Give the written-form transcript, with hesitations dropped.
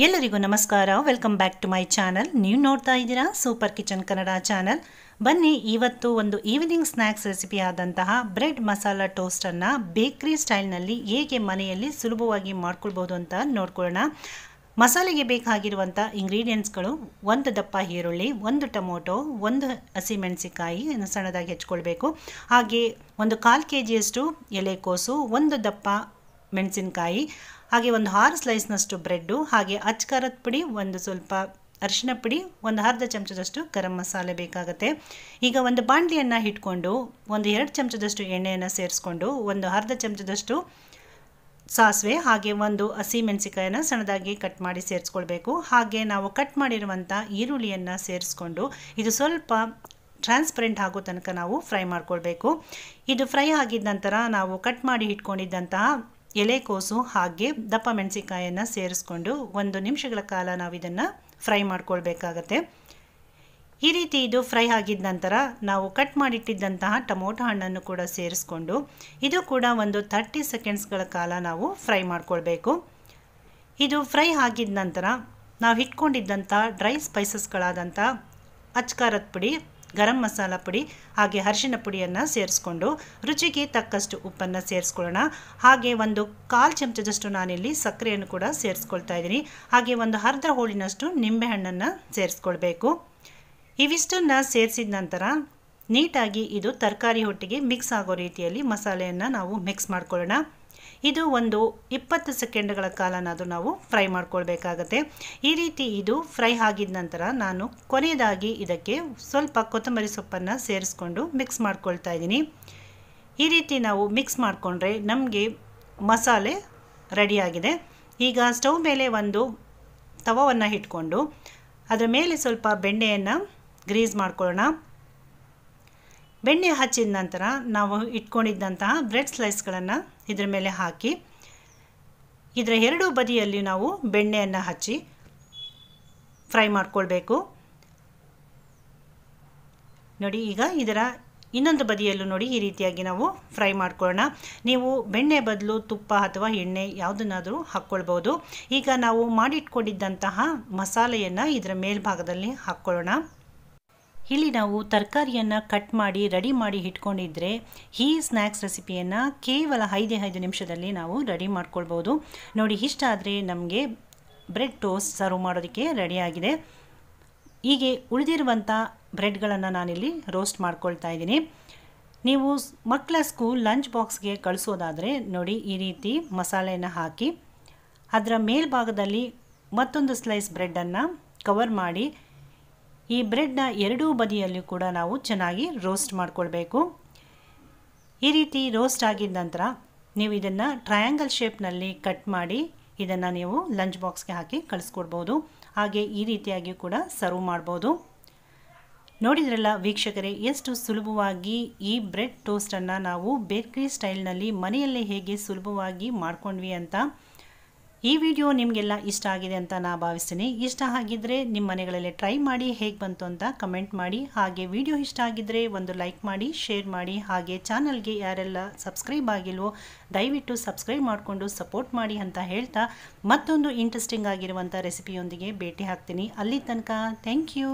ಎಲ್ಲರಿಗೂ ನಮಸ್ಕಾರ. Welcome back to my channel. ನೀವು ನೋಡ್ತಾ ಇದ್ದೀರಾ ಸೂಪರ್ ಕಿಚನ್ ಕನ್ನಡ ಚಾನಲ್. ಬನ್ನಿ, ಇವತ್ತು ಒಂದು ಈವ್ನಿಂಗ್ ಸ್ನ್ಯಾಕ್ಸ್ ರೆಸಿಪಿ ಆದಂತಹ ಬ್ರೆಡ್ ಮಸಾಲಾ ಟೋಸ್ಟನ್ನು ಬೇಕ್ರಿ ಸ್ಟೈಲ್ನಲ್ಲಿ ಹೇಗೆ ಮನೆಯಲ್ಲಿ ಸುಲಭವಾಗಿ ಮಾಡ್ಕೊಳ್ಬೋದು ಅಂತ ನೋಡ್ಕೊಳ್ಳೋಣ. ಮಸಾಲೆಗೆ ಬೇಕಾಗಿರುವಂಥ ಇಂಗ್ರೀಡಿಯೆಂಟ್ಸ್ಗಳು: ಒಂದು ದಪ್ಪ ಈರುಳ್ಳಿ, ಒಂದು ಟೊಮೊಟೊ, ಒಂದು ಹಸಿಮೆಣಸಿಕಾಯಿ ಸಣ್ಣದಾಗಿ ಹೆಚ್ಕೊಳ್ಬೇಕು. ಹಾಗೆ ಒಂದು 1/4 kg ಎಲೆಕೋಸು, ಒಂದು ದಪ್ಪ ಮೆಣಸಿನಕಾಯಿ, ಹಾಗೆ ಒಂದು 6 ಸ್ಲೈಸ್ನಷ್ಟು ಬ್ರೆಡ್ಡು, ಹಾಗೆ ಅಚ್ಕಾರದ ಪುಡಿ, ಒಂದು ಸ್ವಲ್ಪ ಅರಿಶಿನ ಪುಡಿ, ಒಂದು ಅರ್ಧ ಚಮಚದಷ್ಟು ಗರಂ ಮಸಾಲೆ ಬೇಕಾಗುತ್ತೆ. ಈಗ ಒಂದು ಬಾಣಲಿಯನ್ನು ಇಟ್ಕೊಂಡು ಒಂದು 2 ಚಮಚದಷ್ಟು ಎಣ್ಣೆಯನ್ನು ಸೇರಿಸ್ಕೊಂಡು ಒಂದು ಅರ್ಧ ಚಮಚದಷ್ಟು ಸಾಸಿವೆ, ಹಾಗೆ ಒಂದು ಹಸಿಮೆಣಸಿಕಾಯನ್ನು ಸಣ್ಣದಾಗಿ ಕಟ್ ಮಾಡಿ ಸೇರಿಸ್ಕೊಳ್ಬೇಕು. ಹಾಗೆ ನಾವು ಕಟ್ ಮಾಡಿರುವಂಥ ಈರುಳ್ಳಿಯನ್ನು ಸೇರಿಸ್ಕೊಂಡು ಇದು ಸ್ವಲ್ಪ ಟ್ರಾನ್ಸ್ಪರೆಂಟ್ ಆಗೋ ತನಕ ನಾವು ಫ್ರೈ ಮಾಡ್ಕೊಳ್ಬೇಕು. ಇದು ಫ್ರೈ ಆಗಿದ ನಂತರ ನಾವು ಕಟ್ ಮಾಡಿ ಇಟ್ಕೊಂಡಿದ್ದಂತಹ ಎಲೆಕೋಸು ಹಾಗೆ ದಪ್ಪ ಮೆಣಸಿಕಾಯನ್ನು ಸೇರಿಸ್ಕೊಂಡು 1 ನಿಮಿಷಗಳ ಕಾಲ ನಾವು ಇದನ್ನು ಫ್ರೈ ಮಾಡ್ಕೊಳ್ಬೇಕಾಗತ್ತೆ. ಈ ರೀತಿ ಇದು ಫ್ರೈ ಆಗಿದ ನಂತರ ನಾವು ಕಟ್ ಮಾಡಿಟ್ಟಿದ್ದಂತಹ ಟೊಮೊಟೊ ಹಣ್ಣನ್ನು ಕೂಡ ಸೇರಿಸ್ಕೊಂಡು ಇದು ಕೂಡ ಒಂದು 30 ಸೆಕೆಂಡ್ಸ್ಗಳ ಕಾಲ ನಾವು ಫ್ರೈ ಮಾಡ್ಕೊಳ್ಬೇಕು. ಇದು ಫ್ರೈ ಆಗಿದ ನಂತರ ನಾವು ಇಟ್ಕೊಂಡಿದ್ದಂಥ ಡ್ರೈ ಸ್ಪೈಸಸ್ಗಳಾದಂಥ ಅಚ್ಕಾರದ ಪುಡಿ, ಗರಂ ಮಸಾಲ ಪುಡಿ, ಹಾಗೆ ಅರಿಶಿನ ಪುಡಿಯನ್ನು ಸೇರಿಸ್ಕೊಂಡು ರುಚಿಗೆ ತಕ್ಕಷ್ಟು ಉಪ್ಪನ್ನು ಸೇರಿಸ್ಕೊಳ್ಳೋಣ. ಹಾಗೆ ಒಂದು 1/4 ಚಮಚದಷ್ಟು ನಾನಿಲ್ಲಿ ಸಕ್ಕರೆಯನ್ನು ಕೂಡ ಸೇರಿಸ್ಕೊಳ್ತಾ ಇದ್ದೀನಿ. ಹಾಗೆ ಒಂದು ಅರ್ಧ ಹೋಳಿನಷ್ಟು ನಿಂಬೆಹಣ್ಣನ್ನು ಸೇರಿಸ್ಕೊಳ್ಬೇಕು. ಇವಿಷ್ಟನ್ನು ಸೇರಿಸಿದ ನಂತರ ನೀಟಾಗಿ ಇದು ತರಕಾರಿ ಒಟ್ಟಿಗೆ ಮಿಕ್ಸ್ ಆಗೋ ರೀತಿಯಲ್ಲಿ ಮಸಾಲೆಯನ್ನು ನಾವು ಮಿಕ್ಸ್ ಮಾಡ್ಕೊಳ್ಳೋಣ. ಇದು ಒಂದು 20 ಸೆಕೆಂಡ್ಗಳ ಕಾಲನಾದರೂ ನಾವು ಫ್ರೈ ಮಾಡ್ಕೊಳ್ಬೇಕಾಗತ್ತೆ. ಈ ರೀತಿ ಇದು ಫ್ರೈ ಆಗಿದ ನಂತರ ನಾನು ಕೊನೆಯದಾಗಿ ಇದಕ್ಕೆ ಸ್ವಲ್ಪ ಕೊತ್ತಂಬರಿ ಸೊಪ್ಪನ್ನು ಸೇರಿಸ್ಕೊಂಡು ಮಿಕ್ಸ್ ಮಾಡ್ಕೊಳ್ತಾ ಇದ್ದೀನಿ. ಈ ರೀತಿ ನಾವು ಮಿಕ್ಸ್ ಮಾಡಿಕೊಂಡ್ರೆ ನಮಗೆ ಮಸಾಲೆ ರೆಡಿಯಾಗಿದೆ. ಈಗ ಸ್ಟವ್ ಮೇಲೆ ಒಂದು ತವವನ್ನು ಇಟ್ಕೊಂಡು ಅದರ ಮೇಲೆ ಸ್ವಲ್ಪ ಬೆಣ್ಣೆಯನ್ನು ಗ್ರೀಸ್ ಮಾಡ್ಕೊಳ್ಳೋಣ. ಬೆಣ್ಣೆ ಹಚ್ಚಿದ ನಂತರ ನಾವು ಇಟ್ಕೊಂಡಿದ್ದಂತಹ ಬ್ರೆಡ್ ಸ್ಲೈಸ್ಗಳನ್ನು ಇದರ ಮೇಲೆ ಹಾಕಿ ಇದರ 2 ಬದಿಯಲ್ಲಿ ನಾವು ಬೆಣ್ಣೆಯನ್ನು ಹಚ್ಚಿ ಫ್ರೈ ಮಾಡ್ಕೊಳ್ಬೇಕು. ನೋಡಿ, ಈಗ ಇದರ ಇನ್ನೊಂದು ಬದಿಯಲ್ಲೂ ನೋಡಿ ಈ ರೀತಿಯಾಗಿ ನಾವು ಫ್ರೈ ಮಾಡ್ಕೊಳ್ಳೋಣ. ನೀವು ಬೆಣ್ಣೆ ಬದಲು ತುಪ್ಪ ಅಥವಾ ಎಣ್ಣೆ ಯಾವುದನ್ನಾದರೂ ಹಾಕ್ಕೊಳ್ಬೋದು. ಈಗ ನಾವು ಮಾಡಿಟ್ಕೊಂಡಿದ್ದಂತಹ ಮಸಾಲೆಯನ್ನು ಇದರ ಮೇಲ್ಭಾಗದಲ್ಲಿ ಹಾಕ್ಕೊಳ್ಳೋಣ. ಇಲ್ಲಿ ನಾವು ತರಕಾರಿಯನ್ನು ಕಟ್ ಮಾಡಿ ರೆಡಿ ಮಾಡಿ ಇಟ್ಕೊಂಡಿದ್ರೆ ಈ ಸ್ನ್ಯಾಕ್ಸ್ ರೆಸಿಪಿಯನ್ನು ಕೇವಲ 5 ನಿಮಿಷದಲ್ಲಿ ನಾವು ರೆಡಿ ಮಾಡ್ಕೊಳ್ಬೋದು. ನೋಡಿ, ಇಷ್ಟ ಆದರೆ ನಮಗೆ ಬ್ರೆಡ್ ಟೋಸ್ಟ್ ಸರ್ವ್ ಮಾಡೋದಕ್ಕೆ ರೆಡಿಯಾಗಿದೆ. ಹೀಗೆ ಉಳಿದಿರುವಂಥ ಬ್ರೆಡ್ಗಳನ್ನು ನಾನಿಲ್ಲಿ ರೋಸ್ಟ್ ಮಾಡ್ಕೊಳ್ತಾ ಇದ್ದೀನಿ. ನೀವು ಮಕ್ಕಳ ಸ್ಕೂಲ್ ಲಂಚ್ ಬಾಕ್ಸ್ಗೆ ಕಳಿಸೋದಾದರೆ ನೋಡಿ, ಈ ರೀತಿ ಮಸಾಲೆಯನ್ನು ಹಾಕಿ ಅದರ ಮೇಲ್ಭಾಗದಲ್ಲಿ ಮತ್ತೊಂದು ಸ್ಲೈಸ್ ಬ್ರೆಡ್ಡನ್ನು ಕವರ್ ಮಾಡಿ ಈ ಬ್ರೆಡ್ನ 2 ಬದಿಯಲ್ಲೂ ಕೂಡ ನಾವು ಚೆನ್ನಾಗಿ ರೋಸ್ಟ್ ಮಾಡ್ಕೊಳ್ಬೇಕು. ಈ ರೀತಿ ರೋಸ್ಟ್ ಆಗಿದ ನಂತರ ನೀವು ಇದನ್ನು ಟ್ರಯಾಂಗಲ್ ಶೇಪ್ನಲ್ಲಿ ಕಟ್ ಮಾಡಿ ಇದನ್ನು ನೀವು ಲಂಚ್ ಬಾಕ್ಸ್ಗೆ ಹಾಕಿ ಕಳಿಸ್ಕೊಡ್ಬೋದು. ಹಾಗೆ ಈ ರೀತಿಯಾಗಿ ಕೂಡ ಸರ್ವ್ ಮಾಡ್ಬೋದು. ನೋಡಿದ್ರಲ್ಲ ವೀಕ್ಷಕರೇ, ಎಷ್ಟು ಸುಲಭವಾಗಿ ಈ ಬ್ರೆಡ್ ಟೋಸ್ಟನ್ನು ನಾವು ಬೇಕರಿ ಸ್ಟೈಲ್ನಲ್ಲಿ ಮನೆಯಲ್ಲೇ ಹೇಗೆ ಸುಲಭವಾಗಿ ಮಾಡ್ಕೊಂಡ್ವಿ ಅಂತ. ಈ ವಿಡಿಯೋ ನಿಮಗೆಲ್ಲ ಇಷ್ಟ ಆಗಿದೆ ಅಂತ ನಾನು ಭಾವಿಸ್ತೀನಿ. ಇಷ್ಟ ಆಗಿದ್ದರೆ ನಿಮ್ಮ ಮನೆಗಳಲ್ಲಿ ಟ್ರೈ ಮಾಡಿ ಹೇಗೆ ಬಂತು ಅಂತ ಕಮೆಂಟ್ ಮಾಡಿ. ಹಾಗೆ ವಿಡಿಯೋ ಇಷ್ಟ ಆಗಿದ್ದರೆ ಒಂದು ಲೈಕ್ ಮಾಡಿ, ಶೇರ್ ಮಾಡಿ. ಹಾಗೆ ಚಾನಲ್ಗೆ ಯಾರೆಲ್ಲ ಸಬ್ಸ್ಕ್ರೈಬ್ ಆಗಿಲ್ವೋ ದಯವಿಟ್ಟು ಸಬ್ಸ್ಕ್ರೈಬ್ ಮಾಡಿಕೊಂಡು ಸಪೋರ್ಟ್ ಮಾಡಿ ಅಂತ ಹೇಳ್ತಾ ಮತ್ತೊಂದು ಇಂಟ್ರೆಸ್ಟಿಂಗ್ ಆಗಿರುವಂಥ ರೆಸಿಪಿಯೊಂದಿಗೆ ಭೇಟಿ ಆಗ್ತೀನಿ. ಅಲ್ಲಿ ತನಕ ಥ್ಯಾಂಕ್ ಯು.